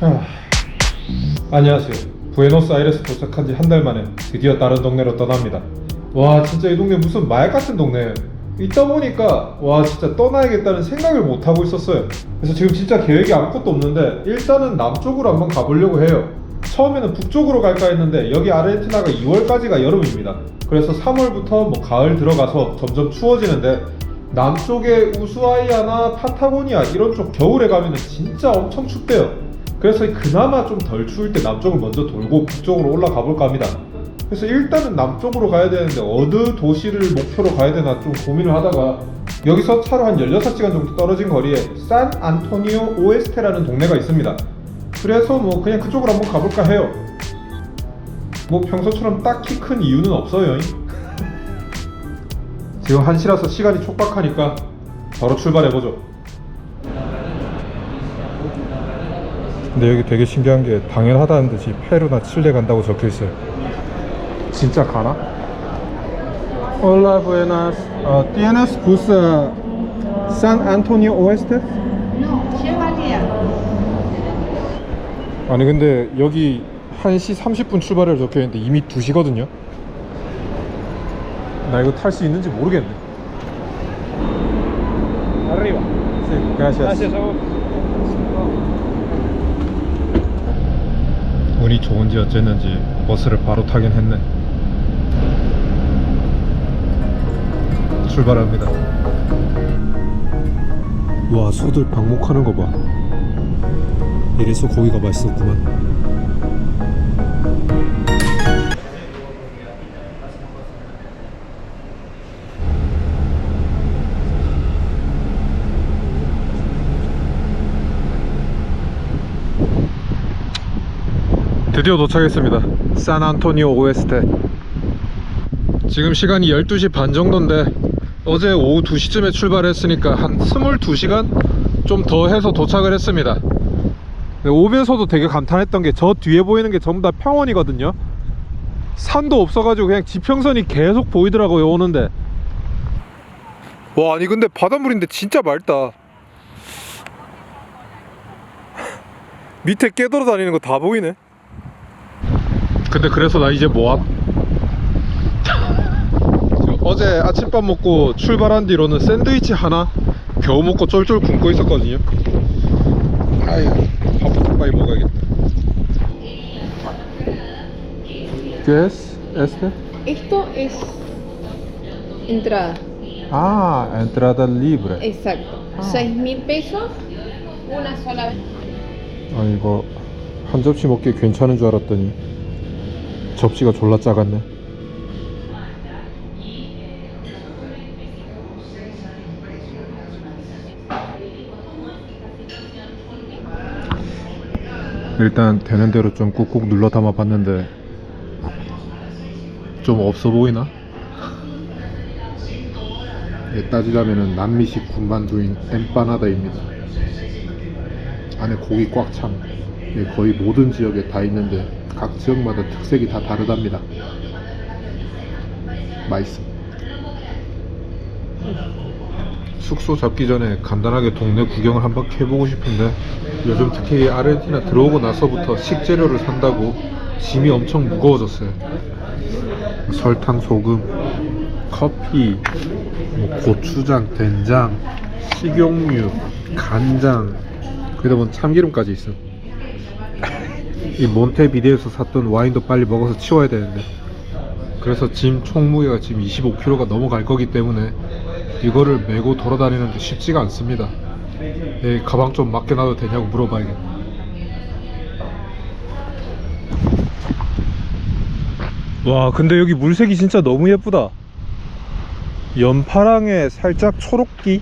하... 안녕하세요. 부에노스아이레스 도착한 지 한 달 만에 드디어 다른 동네로 떠납니다. 와, 진짜 이 동네 무슨 마약 같은 동네예요. 있다 보니까 와, 진짜 떠나야겠다는 생각을 못 하고 있었어요. 그래서 지금 진짜 계획이 아무것도 없는데 일단은 남쪽으로 한번 가보려고 해요. 처음에는 북쪽으로 갈까 했는데 여기 아르헨티나가 2월까지가 여름입니다. 그래서 3월부터 뭐 가을 들어가서 점점 추워지는데 남쪽에 우수아이아나 파타고니아 이런 쪽 겨울에 가면은 진짜 엄청 춥대요. 그래서 그나마 좀 덜 추울 때 남쪽을 먼저 돌고 북쪽으로 올라가 볼까 합니다. 그래서 일단은 남쪽으로 가야 되는데 어느 도시를 목표로 가야 되나 좀 고민을 하다가 여기서 차로 한 16시간 정도 떨어진 거리에 산 안토니오 오에스테라는 동네가 있습니다. 그래서 뭐 그냥 그쪽으로 한번 가볼까 해요. 뭐 평소처럼 딱히 큰 이유는 없어요. 지금 1시라서 시간이 촉박하니까 바로 출발해보죠. 근데 여기 되게 신기한 게 당연하다는 듯이 페루나 칠레 간다고 적혀있어요. 진짜 가나? Hola, buenas. ¿Tienes bus San Antonio Oeste? No, llevaría. 아니 근데 여기 1시 30분 출발을 적혀있는데 이미 2시거든요? 나 이거 탈 수 있는지 모르겠네. Arriba. Sí, gracias. 운이 좋은지 어쨌는지 버스를 바로 타긴 했네. 출발합니다. 와, 소들 방목하는 거 봐. 이래서 고기가 맛있었구만. 드디어 도착했습니다. 산안토니오 오에스테. 지금 시간이 12시 반 정도인데 어제 오후 2시쯤에 출발했으니까 한 22시간 좀 더 해서 도착을 했습니다. 오면서도 되게 감탄했던 게 저 뒤에 보이는 게 전부 다 평원이거든요. 산도 없어가지고 그냥 지평선이 계속 보이더라고요, 오는데. 와, 아니 근데 바닷물인데 진짜 맑다. 밑에 깨돌아 다니는 거 다 보이네. 근데 그래서 나 이제 뭐함? 어제 아침밥 먹고 출발한 뒤로는 샌드위치 하나 겨우 먹고 쫄쫄 굶고 있었거든요. 아유, 밥부터 빨리 먹어야겠다. ¿Qué es este? Esto es entrada. Ah, entrada libre. Exacto. 6.000 pesos, una sola vez. 아, 이거 한 접시 먹기 괜찮은 줄 알았더니 접시가 졸라 작았네. 일단 되는 대로 좀 꾹꾹 눌러 담아 봤는데 좀 없어 보이나? 따지자면은 남미식 군만두인 엠파나다입니다. 안에 고기 꽉 찬, 거의 모든 지역에 다 있는데 각 지역마다 특색이 다 다르답니다. 맛있어. 숙소 잡기 전에 간단하게 동네 구경을 한번 해보고 싶은데 요즘 특히 아르헨티나 들어오고 나서부터 식재료를 산다고 짐이 엄청 무거워졌어요. 설탕, 소금, 커피, 뭐 고추장, 된장, 식용유, 간장, 거기다 보면 참기름까지 있어. 이 몬테비데오에서 샀던 와인도 빨리 먹어서 치워야 되는데, 그래서 짐 총무게가 지금 25kg가 넘어갈 거기 때문에 이거를 메고 돌아다니는 게 쉽지가 않습니다. 가방 좀 맡겨놔도 되냐고 물어봐야겠네. 와, 근데 여기 물색이 진짜 너무 예쁘다. 연파랑에 살짝 초록기.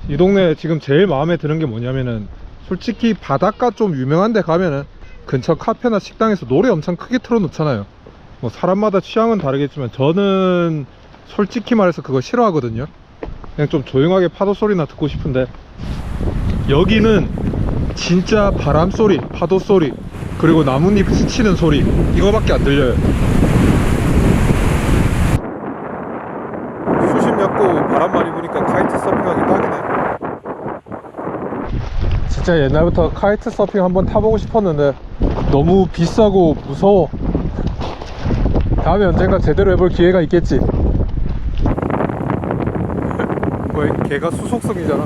이 동네 지금 제일 마음에 드는 게 뭐냐면은 솔직히 바닷가 좀 유명한 데 가면은 근처 카페나 식당에서 노래 엄청 크게 틀어놓잖아요. 뭐 사람마다 취향은 다르겠지만 저는 솔직히 말해서 그거 싫어하거든요. 그냥 좀 조용하게 파도 소리나 듣고 싶은데 여기는 진짜 바람 소리, 파도 소리, 그리고 나뭇잎 스치는 소리, 이거밖에 안 들려요. 수심 얕고 바람 많이 부니까 카이트 서핑하기 딱이네. 진짜 진짜 옛날부터 카이트 서핑 한번 타보고 싶었는데 너무 비싸고 무서워. 다음에 언젠가 제대로 해볼 기회가 있겠지. 왜 걔가 수속성이잖아.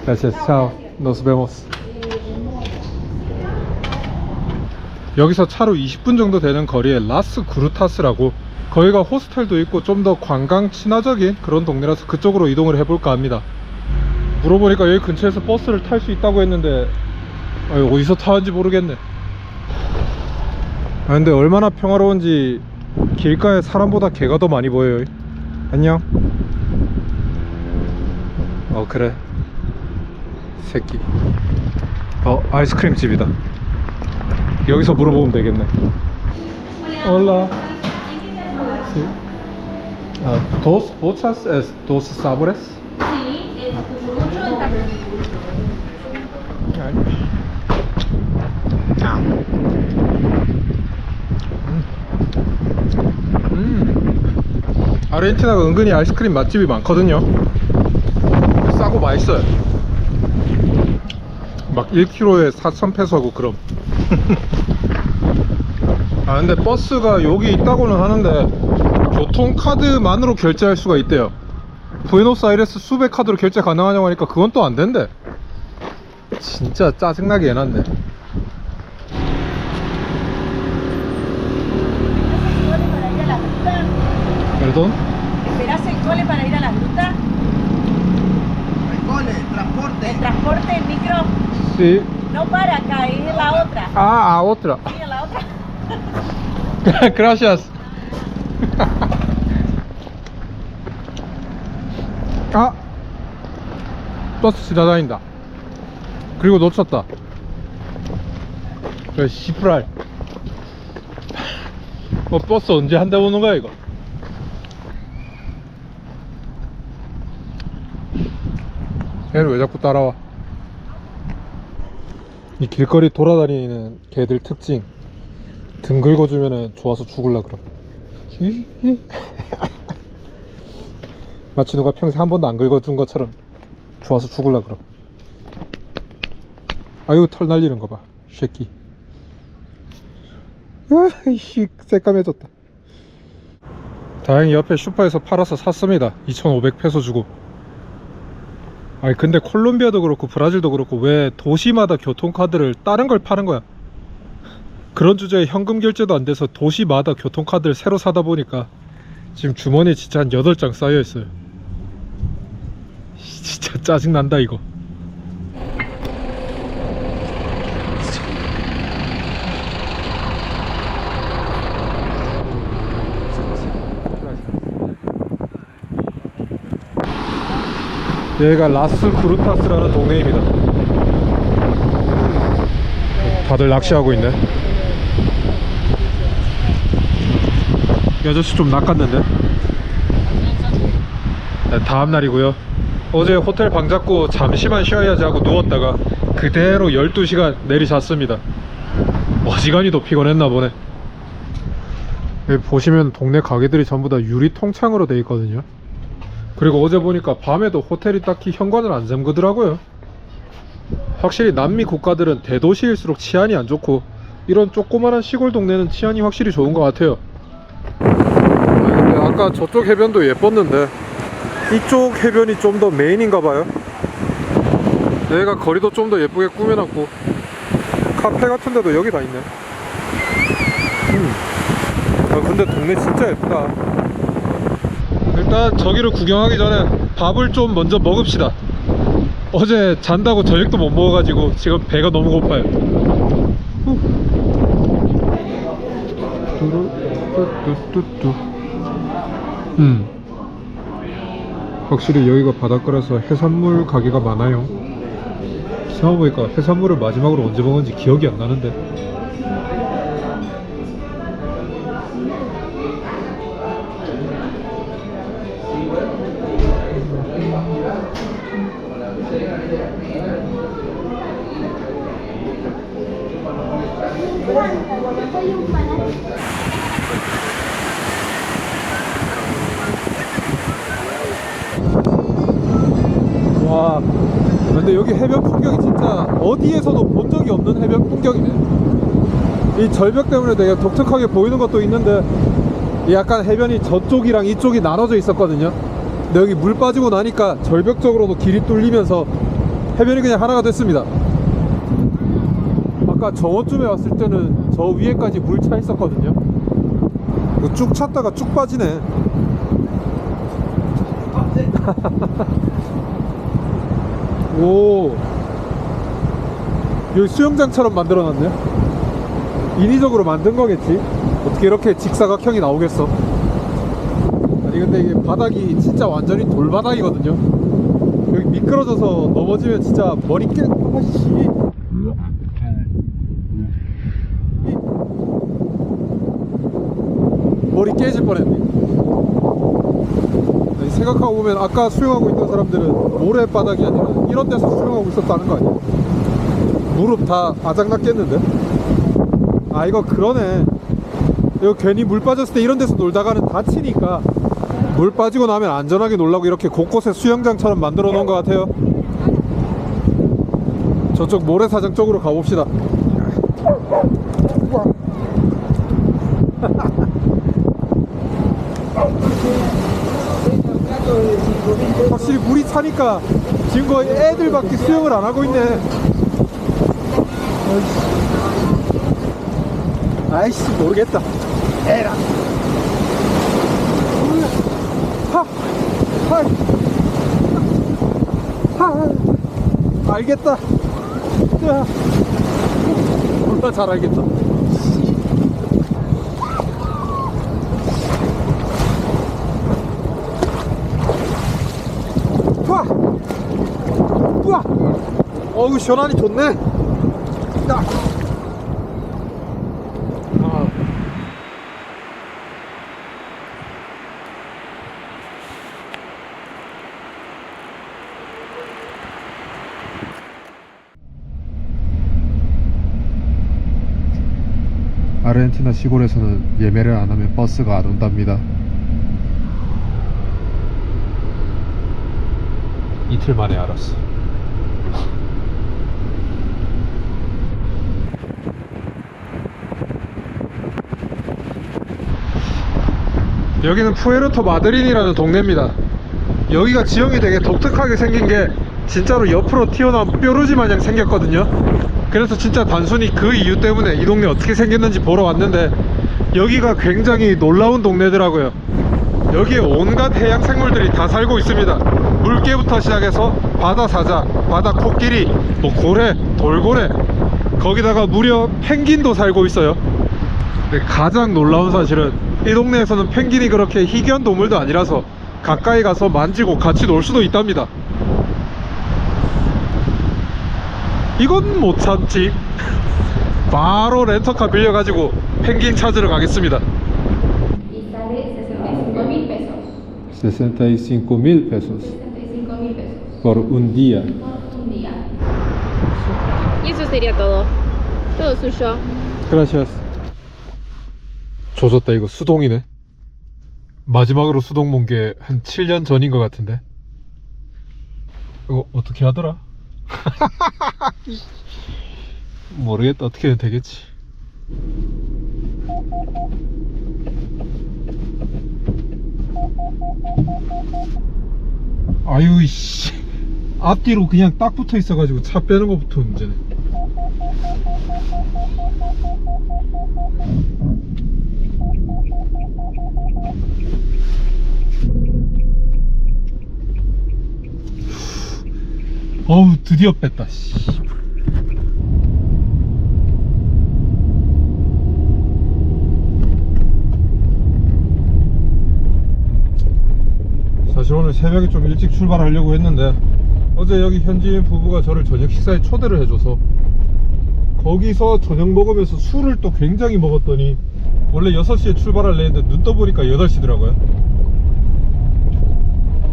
Gracias, chao. Nos vemos. 여기서 차로 20분 정도 되는 거리에 라스 그루타스라고, 거기가 호스텔도 있고 좀 더 관광 친화적인 그런 동네라서 그쪽으로 이동을 해볼까 합니다. 물어보니까 여기 근처에서 버스를 탈 수 있다고 했는데 어디서 타는지 모르겠네. 근데 얼마나 평화로운지 길가에 사람보다 개가 더 많이 보여요. 안녕. 그래 새끼. 아이스크림 집이다. 여기서 물어보면 되겠네. Hola. Sí. Dos bochas es dos sabores. Sí, el cucurucho en 아르헨티나가 은근히 아이스크림 맛집이 많거든요. 싸고 맛있어요. 막 1kg에 4,000페소 하고 그럼. 근데 버스가 여기 있다고는 하는데 교통카드만으로 결제할 수가 있대요. 부에노스아이레스 수백 카드로 결제 가능하냐고 하니까 그건 또 안 된대. 진짜 짜증나게 해놨네. Perdón. ¿Esperas el cole para ir a la gruta? El cole, transporte. ¿El transporte, el micro? Sí. No para acá, es en la otra. A otra. Sí, en la otra. Gracias. 버스 지나다닌다. 그리고 놓쳤다. 그래 시프랄. 버스 언제 한 대 오는 거야 이거. 얘는 왜 자꾸 따라와? 이 길거리 돌아다니는 개들 특징, 등 긁어주면은 좋아서 죽을라 그럼. 마치 누가 평생 한 번도 안 긁어준 것처럼 좋아서 죽을라 그럼. 아유 털 날리는 거 봐 새끼. 아이씨 새까매졌다. 다행히 옆에 슈퍼에서 팔아서 샀습니다. 2,500페소 주고. 아니 근데 콜롬비아도 그렇고 브라질도 그렇고 왜 도시마다 교통카드를 다른 걸 파는 거야? 그런 주제에 현금 결제도 안 돼서 도시마다 교통카드를 새로 사다 보니까 지금 주머니에 진짜 한 8장 쌓여 있어요. 진짜 짜증난다 이거. 여기가 라스 그루타스라는 동네입니다. 다들 낚시하고 있네. 이 아저씨 좀 낚았는데. 네, 다음 날이고요. 어제 호텔 방 잡고 잠시만 쉬어야지 하고 누웠다가 그대로 12시간 내리잤습니다. 어지간히도 피곤했나 보네. 여기 보시면 동네 가게들이 전부 다 유리 통창으로 되어 있거든요. 그리고 어제 보니까 밤에도 호텔이 딱히 현관을 안 잠그더라고요. 확실히 남미 국가들은 대도시일수록 치안이 안 좋고 이런 조그만한 시골 동네는 치안이 확실히 좋은 것 같아요. 근데 아까 저쪽 해변도 예뻤는데 이쪽 해변이 좀 더 메인인가봐요. 여기가 거리도 좀 더 예쁘게 꾸며놨고 카페 같은 데도 여기 다 있네. 근데 동네 진짜 예쁘다. 일단 저기를 구경하기 전에 밥을 좀 먼저 먹읍시다. 어제 잔다고 저녁도 못 먹어가지고 지금 배가 너무 고파요. 확실히 여기가 바닷가라서 해산물 가게가 많아요. 생각해보니까 해산물을 마지막으로 언제 먹었는지 기억이 안 나는데. 와, 근데 여기 해변 풍경이 진짜 어디에서도 본 적이 없는 해변 풍경이네. 이 절벽 때문에 되게 독특하게 보이는 것도 있는데 이 약간 해변이 저쪽이랑 이쪽이 나눠져 있었거든요. 근데 여기 물 빠지고 나니까 절벽 쪽으로도 길이 뚫리면서 해변이 그냥 하나가 됐습니다. 아까 정오쯤에 왔을 때는 저 위에까지 물 차 있었거든요. 이거 쭉 찼다가 쭉 빠지네. 오, 여기 수영장처럼 만들어놨네. 인위적으로 만든 거겠지. 어떻게 이렇게 직사각형이 나오겠어. 아니 근데 이게 바닥이 진짜 완전히 돌바닥이거든요. 여기 미끄러져서 넘어지면 진짜 머리 아씨, 머리 깨질 뻔했네. 아니, 생각하고 보면 아까 수영하고 있던 사람들은 모래바닥이 아니라 이런 데서 수영하고 있었다는 거 아니야? 무릎 다 아작났겠는데? 아 이거 그러네. 이거 괜히 물 빠졌을 때 이런 데서 놀다가는 다치니까 물 빠지고 나면 안전하게 놀라고 이렇게 곳곳에 수영장처럼 만들어 놓은 것 같아요. 저쪽 모래사장 쪽으로 가봅시다. 확실히 물이 차니까 지금 거의 애들밖에 수영을 안 하고 있네. 아이씨 모르겠다. 에라. 하, 하, 알겠다. 야. 몰라 잘 알겠다. 와, 우와, 어우 시원하니 좋네. 야. 아르헨티나 시골에서는 예매를 안 하면 버스가 안 온답니다. 이틀 만에 알았어. 여기는 푸에르토 마드린이라는 동네입니다. 여기가 지형이 되게 독특하게 생긴 게 진짜로 옆으로 튀어나온 뾰루지 마냥 생겼거든요. 그래서 진짜 단순히 그 이유 때문에 이 동네 어떻게 생겼는지 보러 왔는데 여기가 굉장히 놀라운 동네더라고요. 여기에 온갖 해양 생물들이 다 살고 있습니다. 물개부터 시작해서 바다 사자, 바다 코끼리, 뭐 고래, 돌고래, 거기다가 무려 펭귄도 살고 있어요. 근데 가장 놀라운 사실은 이 동네에서는 펭귄이 그렇게 희귀한 동물도 아니라서 가까이 가서 만지고 같이 놀 수도 있답니다. 이건 못 참지. 바로 렌터카 빌려가지고 펭귄 찾으러 가겠습니다. Y sale 65.000 pesos. 65,000 pesos 65.000 pesos. por un día. Por un día. Y eso sería todo. Todo suyo. Gracias. 조졌다. 이거 수동이네. 마지막으로 수동 본 게 한 7년 전인 것 같은데. 이거 어떻게 하더라? 모르겠다. 어떻게 하면 되겠지. 아유 이씨, 앞뒤로 그냥 딱 붙어 있어가지고 차 빼는 것부터 문제네. 어우 드디어 뺐다. 씨. 사실 오늘 새벽에 좀 일찍 출발하려고 했는데 어제 여기 현지인 부부가 저를 저녁 식사에 초대를 해줘서 거기서 저녁 먹으면서 술을 또 굉장히 먹었더니 원래 6시에 출발하려 했는데 눈 떠보니까 8시더라고요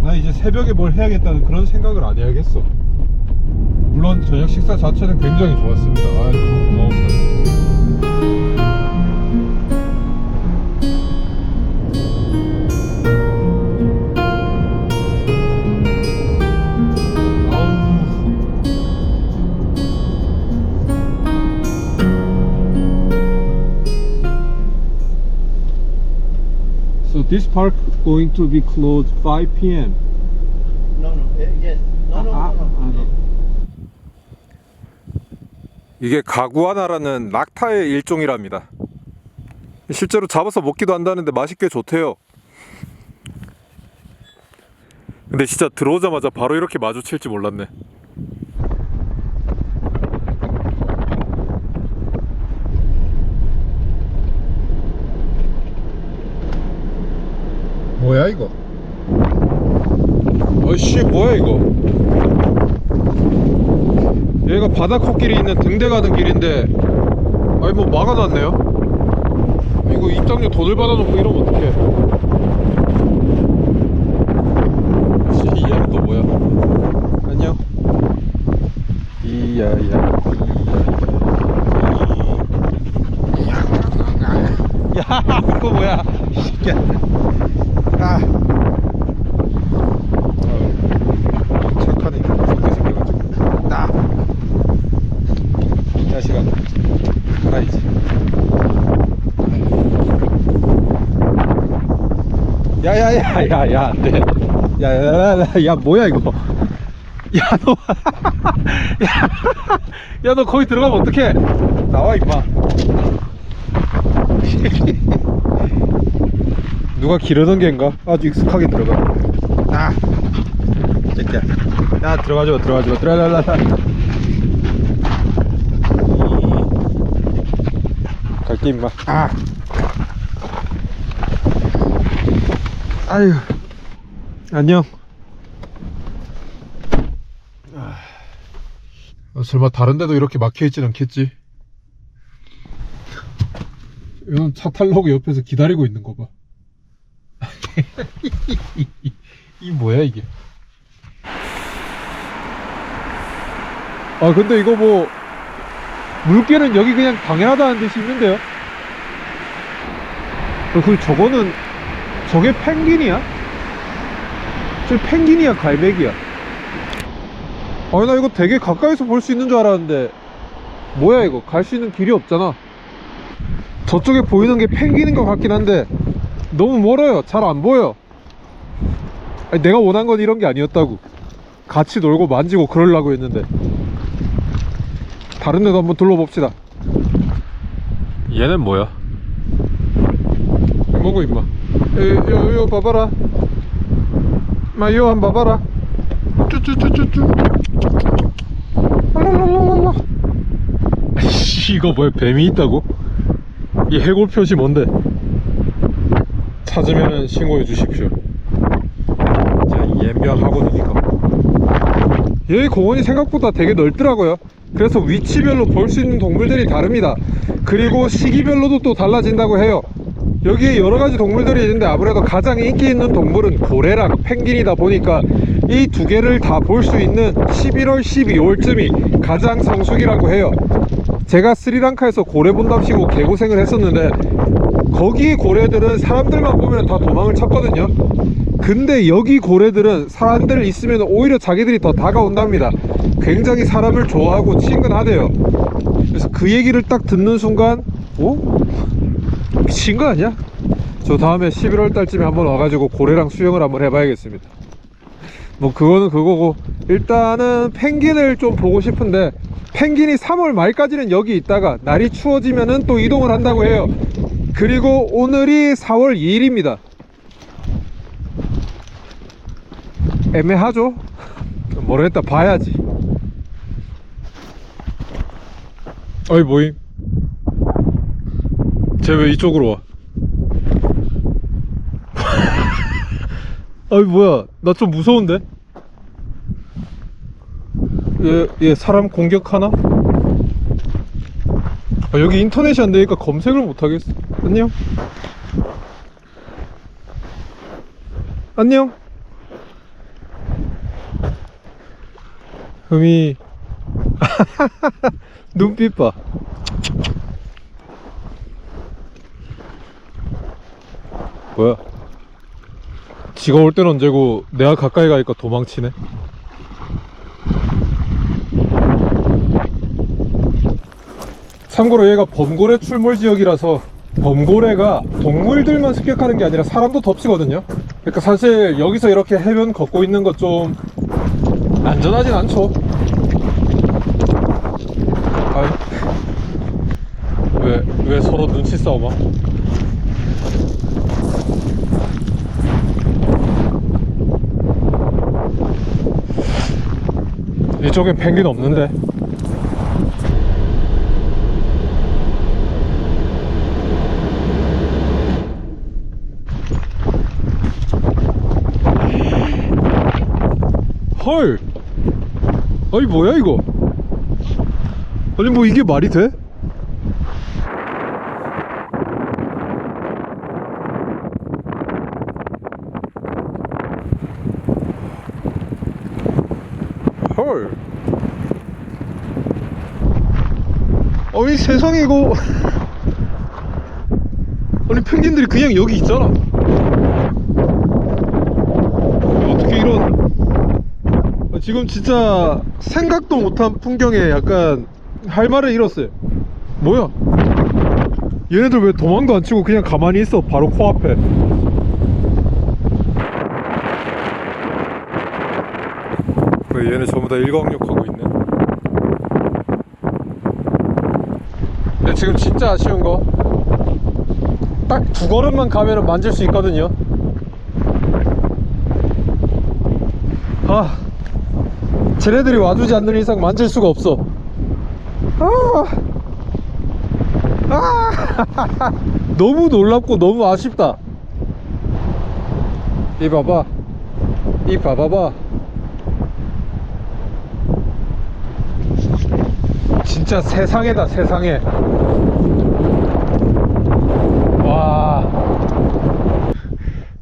나 이제 새벽에 뭘 해야겠다는 그런 생각을 안 해야겠어. 물론 저녁 식사 자체는 굉장히 좋았습니다. 아, 너무 고마웠어요. 아우 This park going to be closed 5 p.m. No, no, yes. No, no, no, no. 이게 가구아나라는 낙타의 일종이랍니다. 실제로 잡아서 먹기도 한다는데 맛이 꽤 좋대요. 근데 진짜 들어오자마자 바로 이렇게 마주칠지 몰랐네. 뭐야 이거? 어이씨 뭐야 이거? 얘가 바다 코끼리 있는 등대 가는 길인데 아니 뭐 막아놨네요. 이거 입장료 돈을 받아놓고 이러면 어떡해. 얘는 또 뭐야? 안녕. 이야야. 야 그거 뭐야? 새끼야. 아. 착하네. 이렇게 생겨가지고. 나. 자식아. 가라이지. 야야야야야 안돼. 야야야야 뭐야 이거? 야 너. 야 너 거기 들어가면 어떡해? 나와 임마. 누가 기르던 개인가? 아주 익숙하게 들어가. 아, 새끼야. 야 들어가줘, 들어가줘, 들어가라. 갈게 임마. 아, 아유, 안녕. 설마 다른 데도 이렇게 막혀있진 않겠지? 이건 차 타려고 옆에서 기다리고 있는 거 봐. 이 뭐야 이게? 아 근데 이거 뭐 물개는 여기 그냥 당연하다는 듯이 있는데요? 그 저거는 저게 펭귄이야? 저 펭귄이야 갈매기야? 아니 나 이거 되게 가까이서 볼 수 있는 줄 알았는데 뭐야 이거? 갈 수 있는 길이 없잖아. 저쪽에 보이는 게 펭귄인 것 같긴 한데 너무 멀어요. 잘 안 보여. 아니, 내가 원한 건 이런 게 아니었다고. 같이 놀고 만지고 그러려고 했는데. 다른 데도 한번 둘러봅시다. 얘는 뭐야? 뭐고 임마? 요 봐봐라. 마 요 한 봐봐라. 쭈쭈쭈쭈쭈. 랄랄랄랄라. 아이씨 이거 뭐야? 뱀이 있다고? 이 해골 표시 뭔데? 찾으면 신고해 주십시오. 자, 연명하거든 이거. 여기 공원이 생각보다 되게 넓더라고요. 그래서 위치별로 볼 수 있는 동물들이 다릅니다. 그리고 시기별로도 또 달라진다고 해요. 여기에 여러가지 동물들이 있는데 아무래도 가장 인기 있는 동물은 고래랑 펭귄이다 보니까 이 두 개를 다 볼 수 있는 11월, 12월쯤이 가장 성수기라고 해요. 제가 스리랑카에서 고래 본답시고 개고생을 했었는데 거기 고래들은 사람들만 보면 다 도망을 쳤거든요. 근데 여기 고래들은 사람들 있으면 오히려 자기들이 더 다가온답니다. 굉장히 사람을 좋아하고 친근하대요. 그래서 그 얘기를 딱 듣는 순간 오? 미친 거 아니야? 저 다음에 11월 달쯤에 한번 와가지고 고래랑 수영을 한번 해봐야겠습니다. 뭐 그거는 그거고 일단은 펭귄을 좀 보고 싶은데 펭귄이 3월 말까지는 여기 있다가 날이 추워지면은 또 이동을 한다고 해요. 그리고 오늘이 4월 2일입니다 애매하죠? 모르겠다. 봐야지. 어이 뭐임? 쟤 왜 이쪽으로 와? 어이 뭐야? 나 좀 무서운데? 얘 사람 공격하나? 아, 여기 인터넷이 안 되니까 검색을 못 하겠어. 안녕. 안녕. 흠이 눈빛 봐. 뭐야? 지가 올 때는 언제고 내가 가까이 가니까 도망치네. 참고로 얘가 범고래 출몰 지역이라서 범고래가 동물들만 습격하는 게 아니라 사람도 덮치거든요. 그러니까 사실 여기서 이렇게 해변 걷고 있는 거 좀 안전하진 않죠. 아이, 왜 서로 눈치 싸움아? 이쪽엔 펭귄 없는데. 헐! 아니 뭐야 이거? 아니 뭐 이게 말이 돼? 헐! 아니 세상에 이거 아니 펭귄들이 그냥 여기 있잖아. 어떻게 이런 지금 진짜 생각도 못한 풍경에 약간 할 말을 잃었어요. 뭐야? 얘네들 왜 도망도 안 치고 그냥 가만히 있어 바로 코앞에. 왜 얘네 전부 다 일광욕하고 있네. 근데 지금 진짜 아쉬운 거 딱 2걸음만 가면은 만질 수 있거든요. 아, 쟤네들이 와주지 않는 이상 만질 수가 없어. 너무 놀랍고 너무 아쉽다. 이 봐봐, 이 봐봐봐. 진짜 세상에다 세상에. 와,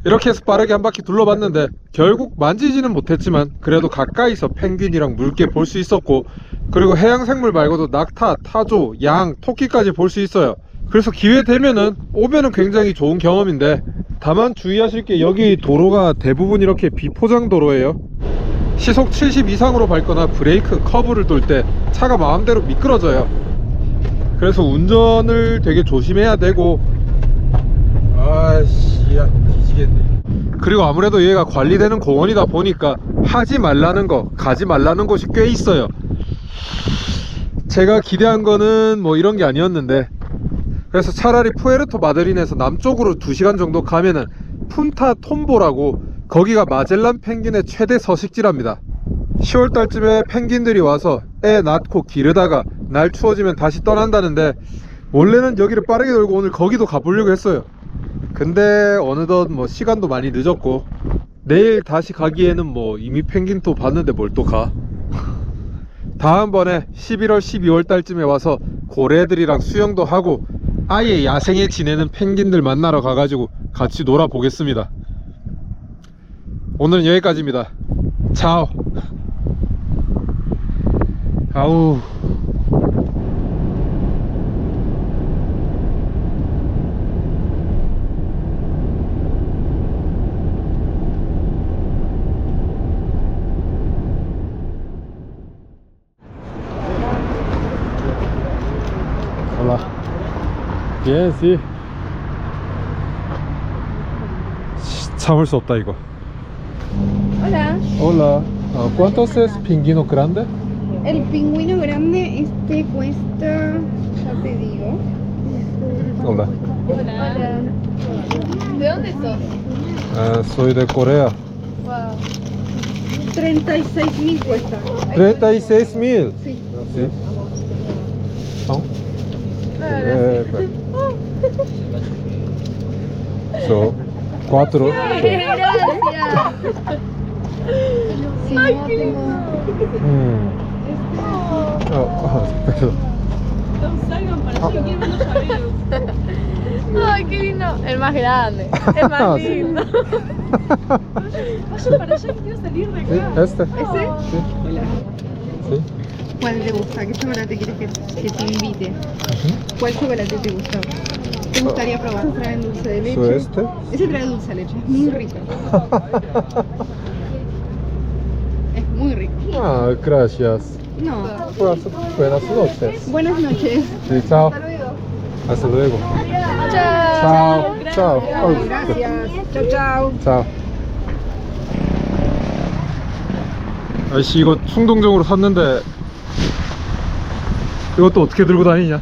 이렇게 해서 빠르게 한 바퀴 둘러봤는데 결국 만지지는 못했지만 그래도 가까이서 펭귄이랑 물개 볼 수 있었고, 그리고 해양생물 말고도 낙타, 타조, 양, 토끼까지 볼 수 있어요. 그래서 기회 되면은 오면은 굉장히 좋은 경험인데, 다만 주의하실 게 여기 도로가 대부분 이렇게 비포장 도로예요. 시속 70 이상으로 밟거나 브레이크, 커브를 돌 때 차가 마음대로 미끄러져요. 그래서 운전을 되게 조심해야 되고, 아씨 야 뒤지겠네. 그리고 아무래도 얘가 관리되는 공원이다 보니까 하지 말라는 거, 가지 말라는 곳이 꽤 있어요. 제가 기대한 거는 뭐 이런 게 아니었는데, 그래서 차라리 푸에르토 마드린에서 남쪽으로 2시간 정도 가면은 푼타 톰보라고, 거기가 마젤란 펭귄의 최대 서식지랍니다. 10월달쯤에 펭귄들이 와서 애 낳고 기르다가 날 추워지면 다시 떠난다는데, 원래는 여기를 빠르게 돌고 오늘 거기도 가보려고 했어요. 근데 어느덧 뭐 시간도 많이 늦었고, 내일 다시 가기에는 뭐 이미 펭귄 또 봤는데 뭘 또 가. 다음번에 11월 12월 달쯤에 와서 고래들이랑 수영도 하고 아예 야생에 지내는 펭귄들 만나러 가가지고 같이 놀아보겠습니다. 오늘은 여기까지입니다. 차오. 아우. Hola. Bien, sí. 참을 수 없다 이거. Hola. Hola. ¿Cuántos es pingüino grande? El pingüino grande, este cuesta, ya te digo. Hola. Hola. ¿De dónde sos? Soy de Corea. Wow. 36.000 cuesta. 36,000. Sí. ¿Sí? ¿No? So, 4. Gracias. Sí, no tengo. Perdón. Ay, qué lindo. El más grande. El más lindo. Vaya para allá, quiero salir de acá. Este. ¿Ese? Sí. Hola. Sí. ¿Cuál te gusta? ¿Qué chocolate quieres que te invite? ¿Cuál chocolate te gusta? ¿Te gustaría probar? Traen dulce de leche. ¿So este? Ese trae dulce de leche, es muy rico. Es muy rico. Ah, gracias. No. Buenas noches. Buenas noches. Sí, chao. Hasta luego. Hasta luego. Chao. Chao. Chao. Oh, Gracias. Chao, chao. chao. 아이씨 이거 충동적으로 샀는데 이것도 어떻게 들고 다니냐?